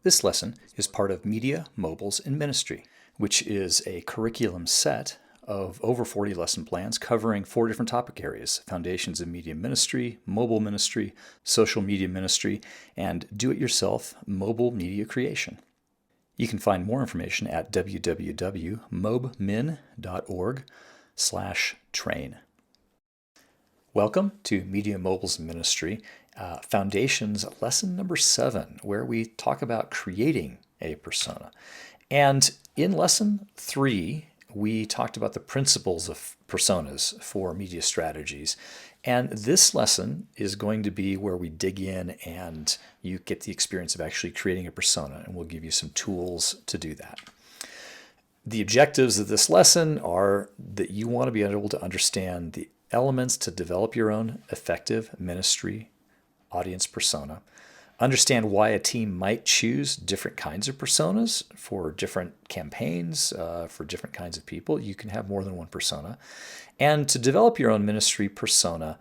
This lesson is part of Media, Mobiles, and Ministry, which is a curriculum set of over 40 lesson plans covering 4 different topic areas: foundations of media ministry, mobile ministry, social media ministry, and do-it-yourself mobile media creation. You can find more information at www.mobmin.org/train. Welcome to Media, Mobiles, and Ministry, Foundations lesson number 7, where we talk about creating a persona. And in lesson 3, we talked about the principles of personas for media strategies. And this lesson is going to be where we dig in and you get the experience of actually creating a persona, and we'll give you some tools to do that. The objectives of this lesson are that you want to be able to understand the elements to develop your own effective ministry audience persona, understand why a team might choose different kinds of personas for different campaigns, for different kinds of people. You can have more than one persona. And to develop your own ministry persona,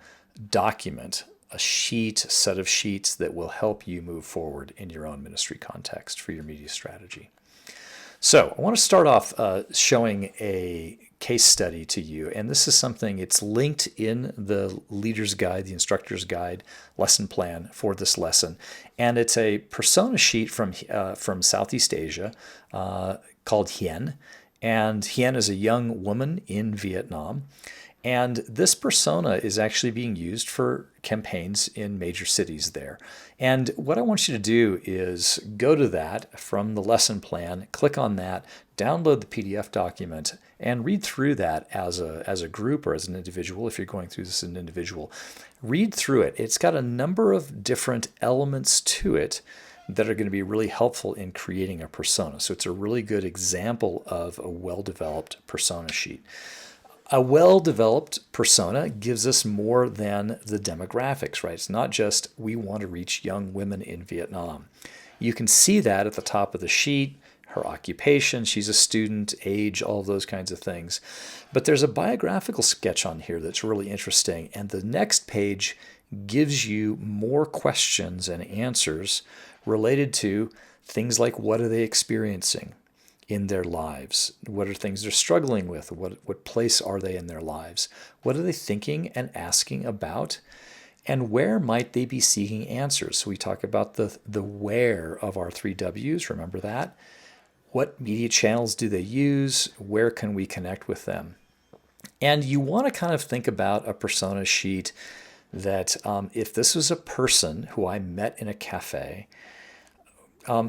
document a set of sheets that will help you move forward in your own ministry context for your media strategy. So I want to start off showing a case study to you, and this is something, it's linked in the leader's guide, the instructor's guide lesson plan for this lesson, and it's a persona sheet from Southeast Asia called Hien, and Hien is a young woman in Vietnam. And this persona is actually being used for campaigns in major cities there. And what I want you to do is go to that from the lesson plan, click on that, download the PDF document, and read through that as a group or as an individual. If you're going through this as an individual, read through it. It's got a number of different elements to it that are going to be really helpful in creating a persona. So it's a really good example of a well-developed persona sheet. A well-developed persona gives us more than the demographics, right? It's not just we want to reach young women in Vietnam. You can see that at the top of the sheet, her occupation, she's a student, age, all of those kinds of things. But there's a biographical sketch on here that's really interesting, and the next page gives you more questions and answers related to things like what are they experiencing in their lives? What are things they're struggling with? What place are they in their lives? What are they thinking and asking about? And where might they be seeking answers? So we talk about the where of our 3 W's. Remember that? What media channels do they use? Where can we connect with them? And you want to kind of think about a persona sheet that if this was a person who I met in a cafe,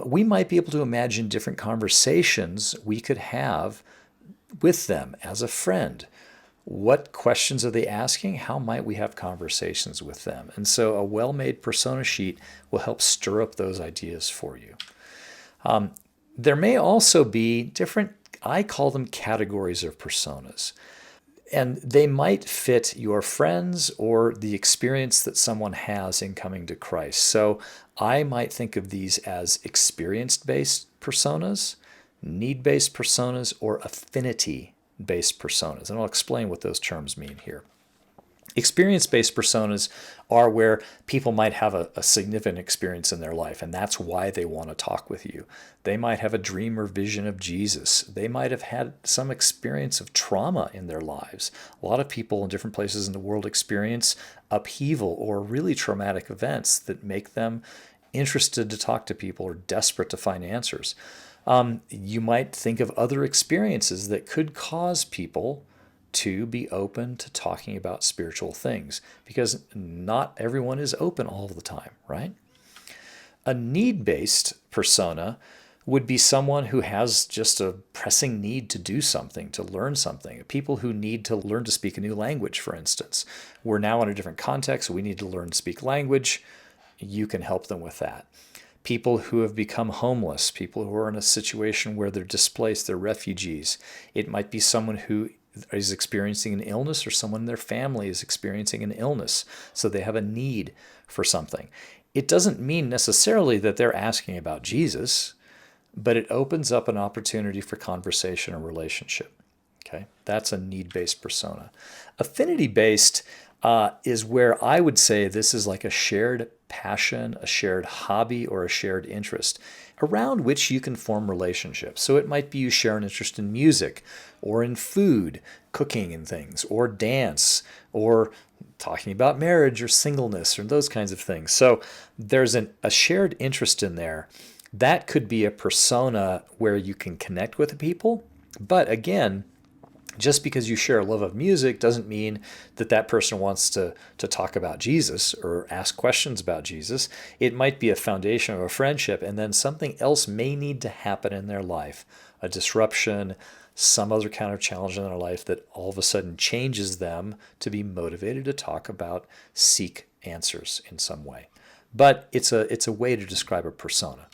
we might be able to imagine different conversations we could have with them as a friend. What questions are they asking? How might we have conversations with them? And so a well-made persona sheet will help stir up those ideas for you. There may also be different, I call them categories of personas. And they might fit your friends or the experience that someone has in coming to Christ. So I might think of these as experience-based personas, need-based personas, or affinity-based personas. And I'll explain what those terms mean here. Experience-based personas are where people might have a significant experience in their life, and that's why they want to talk with you. They might have a dream or vision of Jesus. They might have had some experience of trauma in their lives. A lot of people in different places in the world experience upheaval or really traumatic events that make them interested to talk to people or desperate to find answers. You might think of other experiences that could cause people to be open to talking about spiritual things, because not everyone is open all the time, right? A need-based persona would be someone who has just a pressing need to do something, to learn something. People who need to learn to speak a new language, for instance. We're now in a different context. We need to learn to speak language. You can help them with that. People who have become homeless, people who are in a situation where they're displaced, they're refugees. It might be someone who is experiencing an illness, or someone in their family is experiencing an illness, so they have a need for something. It doesn't mean necessarily that they're asking about Jesus, but it opens up an opportunity for conversation or relationship. Okay, that's a need-based persona. Affinity-based, is where I would say this is like a shared passion, a shared hobby, or a shared interest around which you can form relationships. So it might be you share an interest in music or in food, cooking and things, or dance, or talking about marriage or singleness or those kinds of things. So there's a shared interest in there. That could be a persona where you can connect with the people. But again, just because you share a love of music doesn't mean that that person wants to talk about Jesus or ask questions about Jesus. It might be a foundation of a friendship, and then something else may need to happen in their life, a disruption, some other kind of challenge in their life that all of a sudden changes them to be motivated to talk about, seek answers in some way. But it's a way to describe a persona.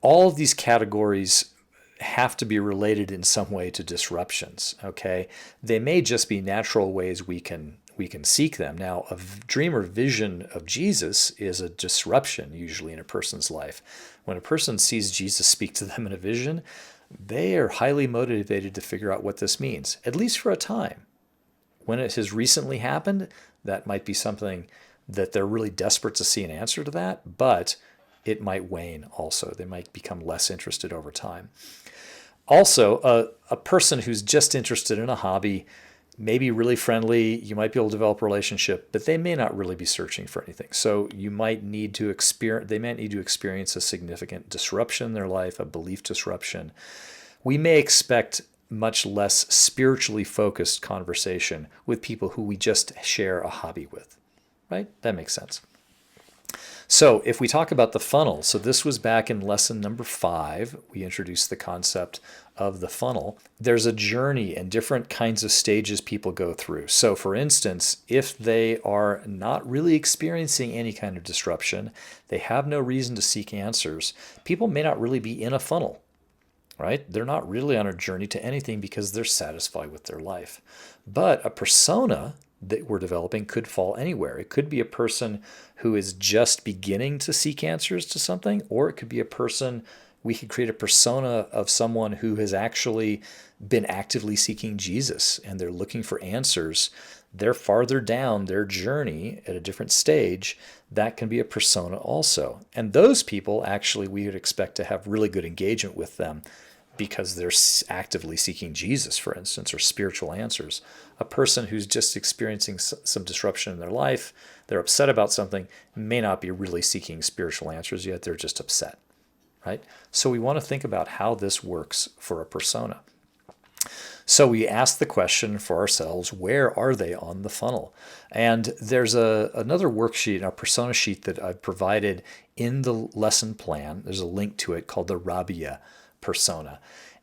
All of these categories have to be related in some way to disruptions, okay? They may just be natural ways we can seek them. Now, a dream or vision of Jesus is a disruption usually in a person's life. When a person sees Jesus speak to them in a vision, they are highly motivated to figure out what this means, at least for a time. When it has recently happened, that might be something that they're really desperate to see an answer to that, but it might wane also. They might become less interested over time. Also, a person who's just interested in a hobby may be really friendly. You might be able to develop a relationship, but they may not really be searching for anything. So you might need to they might need to experience a significant disruption in their life, a belief disruption. We may expect much less spiritually focused conversation with people who we just share a hobby with, right? That makes sense. So if we talk about the funnel, so this was back in lesson number 5, we introduced the concept of the funnel. There's a journey and different kinds of stages people go through. So for instance, if they are not really experiencing any kind of disruption, they have no reason to seek answers, people may not really be in a funnel, right? They're not really on a journey to anything because they're satisfied with their life. But a persona that we're developing could fall anywhere. It could be a person who is just beginning to seek answers to something, or it could be a person, we could create a persona of someone who has actually been actively seeking Jesus and they're looking for answers. They're farther down their journey at a different stage. That can be a persona also. And those people, actually, we would expect to have really good engagement with them because they're actively seeking Jesus, for instance, or spiritual answers. A person who's just experiencing some disruption in their life, they're upset about something, may not be really seeking spiritual answers yet, they're just upset, right? So we want to think about how this works for a persona. So we ask the question for ourselves, where are they on the funnel? And there's another worksheet, a persona sheet that I've provided in the lesson plan. There's a link to it called the rabia persona.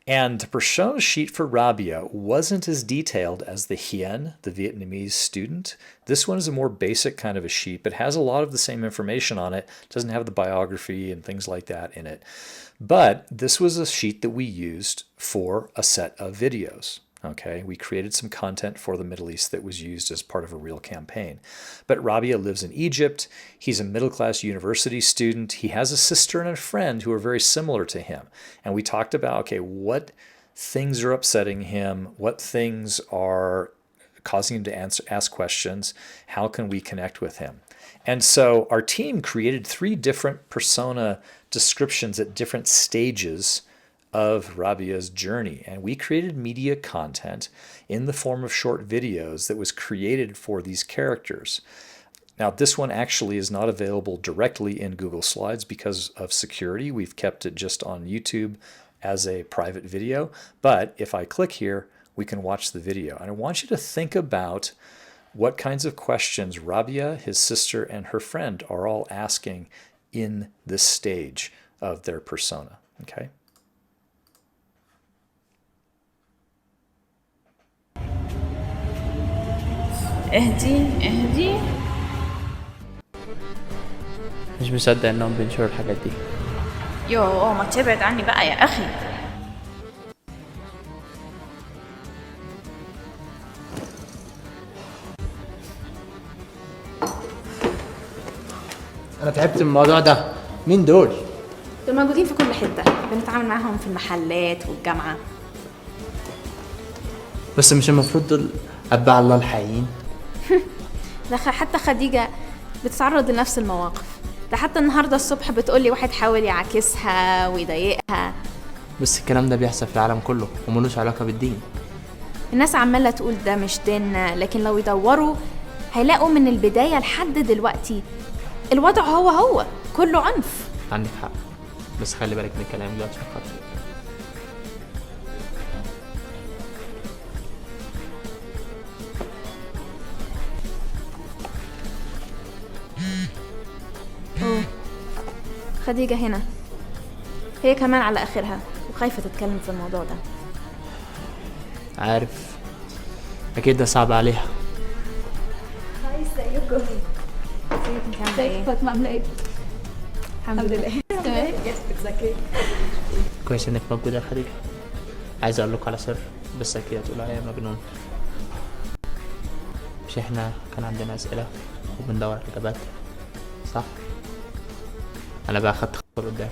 And the persona sheet for rabia wasn't as detailed as the Hien, the Vietnamese student. This one is a more basic kind of a sheet, but has a lot of the same information on it. It doesn't have the biography and things like that in it. But this was a sheet that we used for a set of videos. Okay, we created some content for the Middle East that was used as part of a real campaign. But Rabia lives in Egypt. He's a middle-class university student. He has a sister and a friend who are very similar to him. And we talked about, okay, what things are upsetting him? What things are causing him to ask questions? How can we connect with him? And so our team created 3 different persona descriptions at different stages of Rabia's journey. And we created media content in the form of short videos that was created for these characters. Now, this one actually is not available directly in Google Slides because of security. We've kept it just on YouTube as a private video. But if I click here, we can watch the video. And I want you to think about what kinds of questions Rabia, his sister, and her friend are all asking in this stage of their persona. Okay? اهدي اهدي مش مصدق انهم بينشروا الحاجات دي. يوه ما تبعد عني بقى يا اخي. انا تعبت من الموضوع ده. مين دول؟ دول موجودين في كل حته، بنتعامل معاهم في المحلات والجامعه. بس مش المفروض دول اتباع الله الحقيقيين؟ ده حتى خديجة بتتعرض لنفس المواقف. ده حتى النهاردة الصبح بتقولي واحد حاول يعاكسها ويضايقها. بس الكلام ده بيحصل في العالم كله وملوش علاقة بالدين. الناس عمالة تقول ده مش ديننا، لكن لو يدوروا هيلاقوا من البداية لحد دلوقتي الوضع هو كله عنف. عندك حق، بس خلي بالك من الكلام ده عشان خاطري. أوه. خديجة هنا، هي كمان على آخرها وخايفة تتكلم في الموضوع ده. عارف، أكيد ده صعب عليها. هاي ازيكم؟ ازيك انت عاملة ايه؟ فاطمة عاملة ايه؟ الحمد لله. تمام. بتذاكري؟ كويس إنك موجودة يا خديجة. عايز أقول لكم على سر، بس أكيد هتقولوا عليا مجنون. مش إحنا كان عندنا أسئلة وبندور على إجابات، صح؟ أنا بقى أخدت خطوة قدام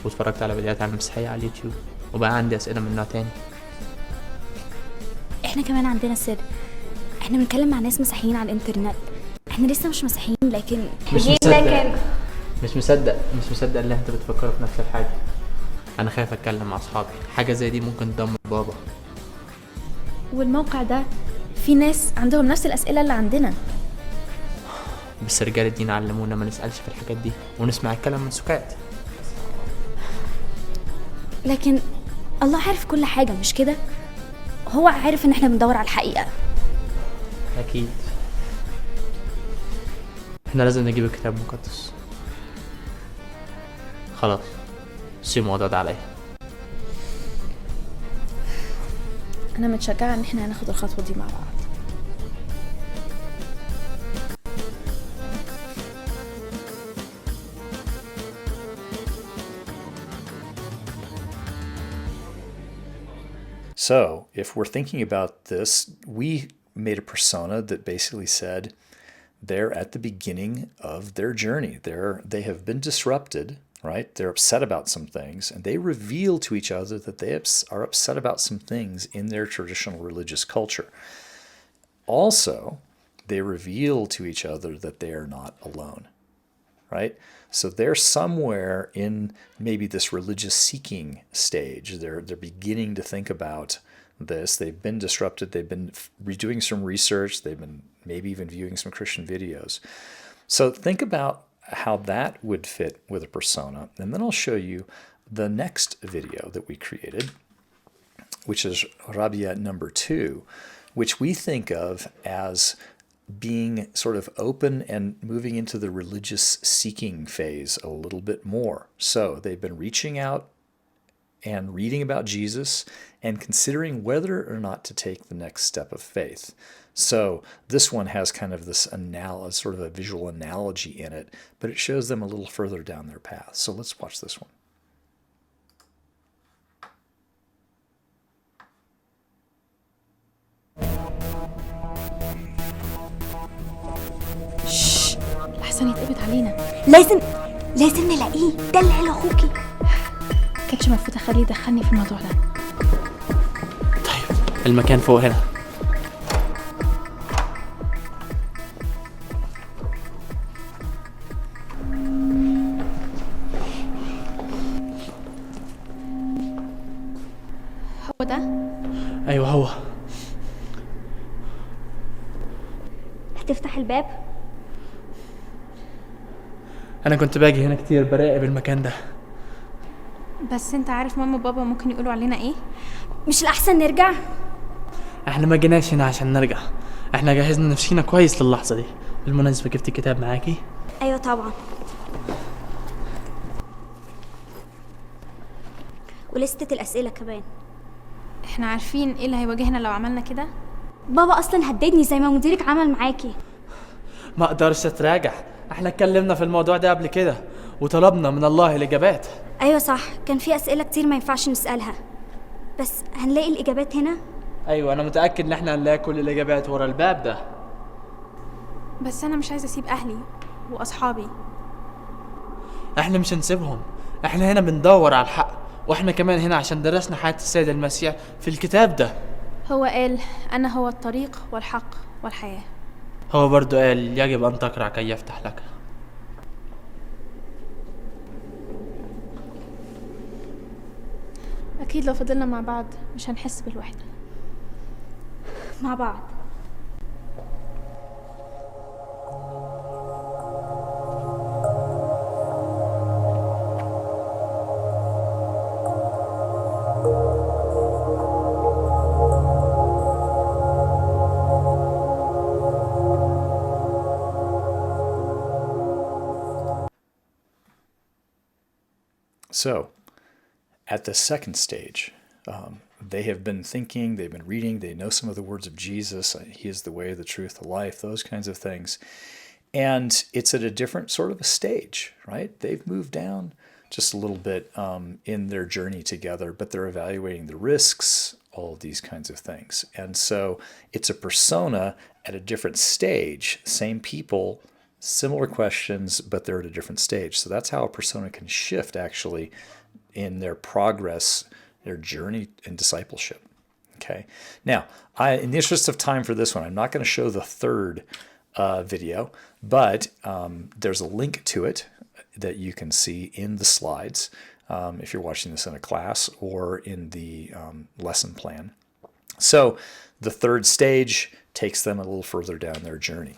واتفرجت على فيديوهات عن المسيحية على اليوتيوب، وبقى عندي أسئلة من نوع تاني. احنا كمان عندنا سر. احنا بنتكلم مع ناس مسيحيين على الانترنت. احنا لسه مش مسيحيين لكن مش مصدق اللي انت بتفكروا في نفس الحاجة. انا خايف اتكلم مع اصحابي، حاجة زي دي ممكن تدمر بابا. والموقع ده في ناس عندهم نفس الأسئلة اللي عندنا. بس رجال الدين علمونا ما نسألش في الحاجات دي ونسمع الكلام من سكات. لكن الله عارف كل حاجة، مش كده؟ هو عارف ان احنا بندور على الحقيقة. اكيد. احنا لازم نجيب الكتاب المقدس. خلاص، سيب الموضوع ده عليا. أنا متشجعة إن احنا هناخد الخطوة دي مع بعض. So, if we're thinking about this, we made a persona that basically said they're at the beginning of their journey. They have been disrupted, right? They're upset about some things, and they reveal to each other that they are upset about some things in their traditional religious culture. Also, they reveal to each other that they are not alone, right? So they're somewhere in maybe this religious seeking stage. They're beginning to think about this. They've been disrupted. They've been redoing some research. They've been maybe even viewing some Christian videos. So think about how that would fit with a persona. And then I'll show you the next video that we created, which is rabia number 2, which we think of as being sort of open and moving into the religious seeking phase a little bit more. So they've been reaching out and reading about Jesus and considering whether or not to take the next step of faith. So this one has kind of this sort of a visual analogy in it, but it shows them a little further down their path. So let's watch this one. لحسن يتقبض علينا. لازم نلاقيه. دلع لاخوكي. كانش المفروض اخليه يدخلني في الموضوع ده. طيب، المكان فوق هنا. هو ده؟ ايوه هو. هتفتح الباب؟ انا كنت باجي هنا كتير براقب المكان ده. بس انت عارف ماما وبابا ممكن يقولوا علينا ايه؟ مش الأحسن نرجع؟ احنا ما جيناش هنا عشان نرجع، احنا جهزنا نفسينا كويس للحظة دي. بالمناسبة جبتي كتاب معاكي؟ أيوة طبعا، ولستة الأسئلة كمان. احنا عارفين ايه اللي هيواجهنا لو عملنا كده. بابا أصلا هددني زي ما مديرك عمل معاكي. ما اقدرش اتراجع، احنا اتكلمنا في الموضوع ده قبل كده وطلبنا من الله الإجابات. أيوة صح، كان في أسئلة كتير ما ينفعش نسألها، بس هنلاقي الإجابات هنا. ايوه انا متأكد ان احنا هنلاقي كل الإجابات ورا الباب ده. بس انا مش عايزة اسيب اهلي واصحابي. احنا مش هنسيبهم، احنا هنا بندور على الحق، واحنا كمان هنا عشان درسنا حياة السيد المسيح في الكتاب ده. هو قال انا هو الطريق والحق والحياة. هو برضو قال يجب أن تقرأ كي يفتح لك. أكيد لو فضلنا مع بعض مش هنحس بالوحدة. مع بعض. So, at the second stage, they have been thinking, they've been reading, they know some of the words of Jesus. He is the way, the truth, the life, those kinds of things. And it's at a different sort of a stage, right? They've moved down just a little bit in their journey together, but they're evaluating the risks, all of these kinds of things. And so it's a persona at a different stage, same people, similar questions, but they're at a different stage. So that's how a persona can shift actually in their progress, their journey in discipleship. Okay. Now, in the interest of time for this one, I'm not going to show the third video, but there's a link to it that you can see in the slides if you're watching this in a class or in the lesson plan. So the third stage takes them a little further down their journey.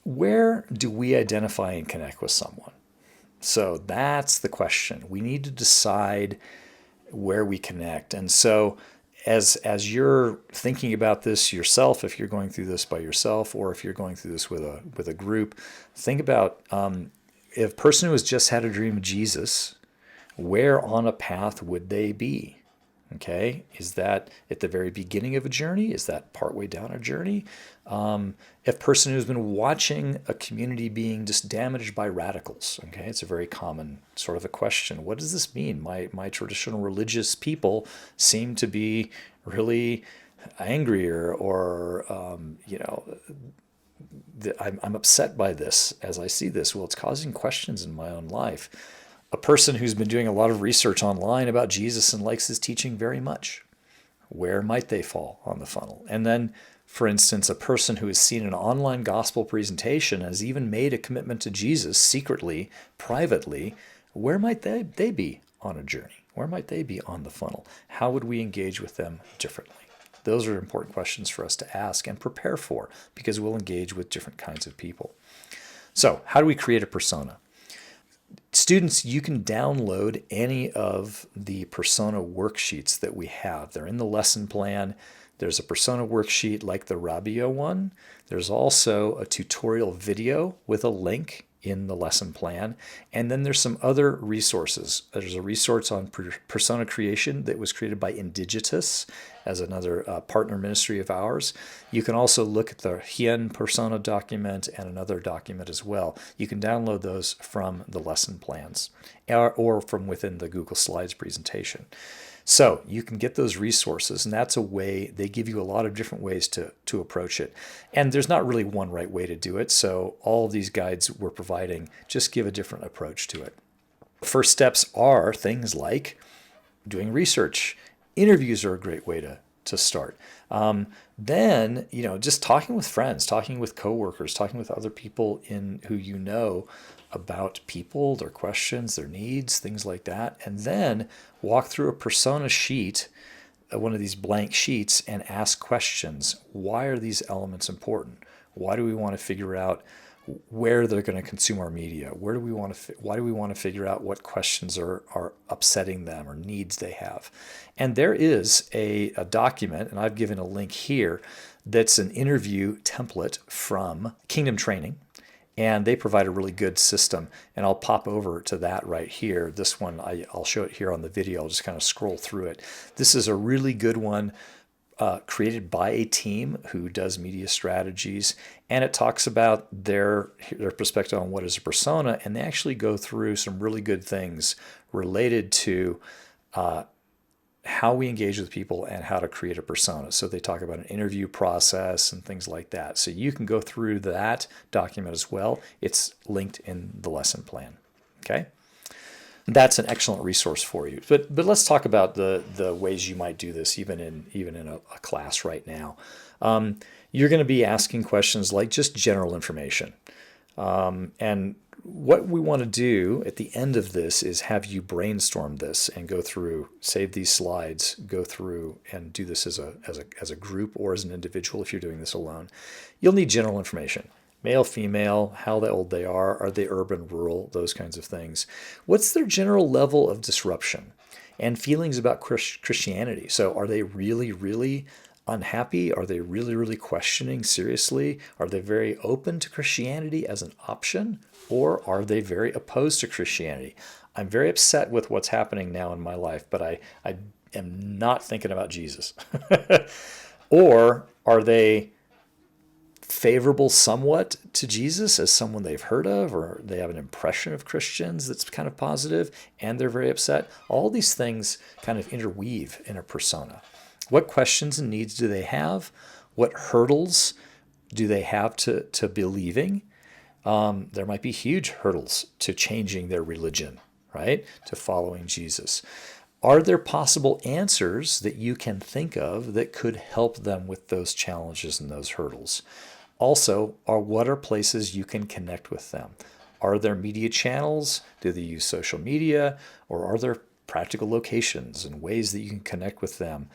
Where do we identify and connect with someone? So that's the question. We need to decide where we connect. And so as you're thinking about this yourself, if you're going through this by yourself or if you're going through this with a group, think about if a person who has just had a dream of Jesus, where on a path would they be? Okay, is that at the very beginning of a journey? Is that partway down a journey? If a person who's been watching a community being just damaged by radicals, okay, it's a very common sort of a question. What does this mean? My traditional religious people seem to be really angrier, or I'm upset by this as I see this. Well, it's causing questions in my own life. A person who's been doing a lot of research online about Jesus and likes his teaching very much, where might they fall on the funnel? And then, for instance, a person who has seen an online gospel presentation, has even made a commitment to Jesus secretly, privately, where might they be on a journey? Where might they be on the funnel? How would we engage with them differently? Those are important questions for us to ask and prepare for, because we'll engage with different kinds of people. So, how do we create a persona? Students, you can download any of the persona worksheets that we have. They're in the lesson plan. There's a persona worksheet like the Rabia one. There's also a tutorial video with a link in the lesson plan. And then there's some other resources. There's a resource on persona creation that was created by Indigitus as another partner ministry of ours. You can also look at the Hien persona document and another document as well. You can download those from the lesson plans or from within the Google Slides presentation. So you can get those resources, and that's a way. They give you a lot of different ways to approach it. And there's not really one right way to do it, so all of these guides we're providing just give a different approach to it. First steps are things like doing research. Interviews are a great way to start. Then, just talking with friends, talking with coworkers, talking with other people who you know about people, their questions, their needs, things like that. And then walk through a persona sheet, one of these blank sheets, and ask questions. Why are these elements important? Why do we want to figure out where they're going to consume our media? Why do we want to figure out what questions are upsetting them or needs they have? And there is a document, and I've given a link here, that's an interview template from Kingdom Training. And they provide a really good system. And I'll pop over to that right here. This one, I'll show it here on the video. I'll just kind of scroll through it. This is a really good one created by a team who does media strategies. And it talks about their perspective on what is a persona. And they actually go through some really good things related to how we engage with people and how to create a persona. So they talk about an interview process and things like that. So you can go through that document as well. It's linked in the lesson plan. Okay. that's an excellent resource for you. But let's talk about the ways you might do this even in a class right now. You're going to be asking questions like just general information. And what we want to do at the end of this is have you brainstorm this and go through, save these slides, go through and do this as a group or as an individual if you're doing this alone. You'll need general information. Male, female, how old they are they urban, rural, those kinds of things. What's their general level of disruption and feelings about Christianity? So are they really, really unhappy? Are they really, really questioning seriously? Are they very open to Christianity as an option? Or are they very opposed to Christianity? I'm very upset with what's happening now in my life, but I am not thinking about Jesus. Or are they favorable somewhat to Jesus as someone they've heard of, or they have an impression of Christians that's kind of positive, and they're very upset? All these things kind of interweave in a persona. What questions and needs do they have? What hurdles do they have to believing? There might be huge hurdles to changing their religion, right? To following Jesus. Are there possible answers that you can think of that could help them with those challenges and those hurdles? Also, what are places you can connect with them? Are there media channels? Do they use social media? Or are there practical locations and ways that you can connect with them?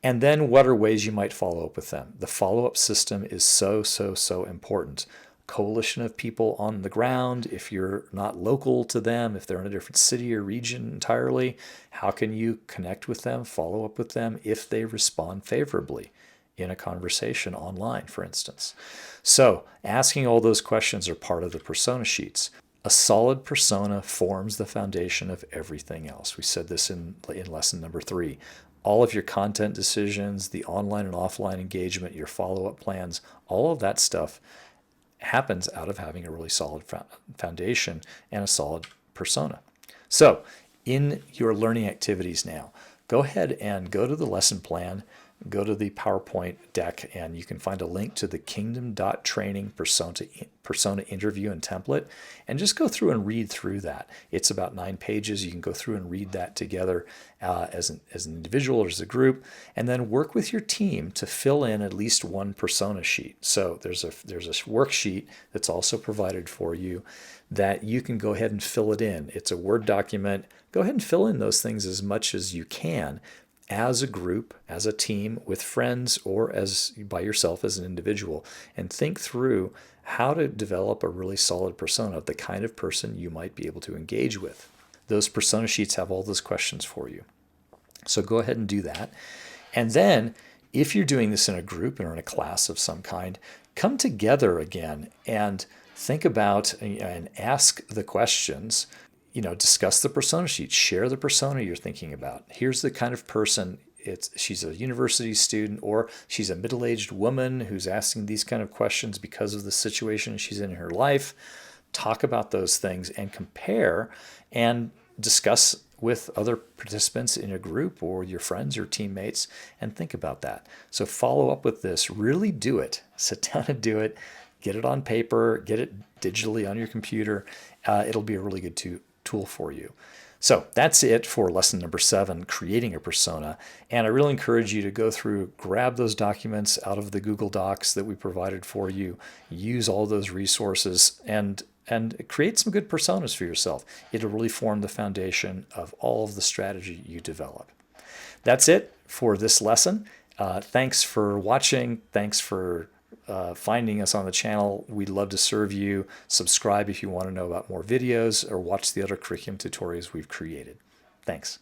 And then what are ways you might follow up with them? The follow-up system is so, so, so important. Coalition of people on the ground. If you're not local to them, if they're in a different city or region entirely, how can you connect with them, follow up with them if they respond favorably in a conversation online, for instance? So asking all those questions are part of the persona sheets. A solid persona forms the foundation of everything else. We said this in lesson number 3. All of your content decisions, the online and offline engagement, your follow-up plans, all of that stuff happens out of having a really solid foundation and a solid persona. So in your learning activities now, go ahead and go to the lesson plan, go to the PowerPoint deck, and you can find a link to the Kingdom.training persona interview and template, and just go through and read through that. It's about 9 pages. You can go through and read that together as an individual or as a group, and then work with your team to fill in at least one persona sheet. So there's a worksheet that's also provided for you that you can go ahead and fill it in. It's a Word document. Go ahead and fill in those things as much as you can as a group, as a team, with friends, or as by yourself as an individual, and think through how to develop a really solid persona of the kind of person you might be able to engage with. Those persona sheets have all those questions for you. So go ahead and do that. And then if you're doing this in a group or in a class of some kind, come together again and think about and ask the questions. Discuss the persona sheet, share the persona you're thinking about. Here's the kind of person, she's a university student, or she's a middle-aged woman who's asking these kind of questions because of the situation she's in her life. Talk about those things and compare and discuss with other participants in a group or your friends or teammates, and think about that. So follow up with this, really do it. Sit down and do it. Get it on paper, get it digitally on your computer. It'll be a really good tool for you. So that's it for lesson number 7, creating a persona. And I really encourage you to go through, grab those documents out of the Google Docs that we provided for you, use all those resources, and create some good personas for yourself. It'll really form the foundation of all of the strategy you develop. That's it for this lesson. Thanks for watching. Thanks for finding us on the channel. We'd love to serve you. Subscribe if you want to know about more videos, or watch the other curriculum tutorials we've created. Thanks.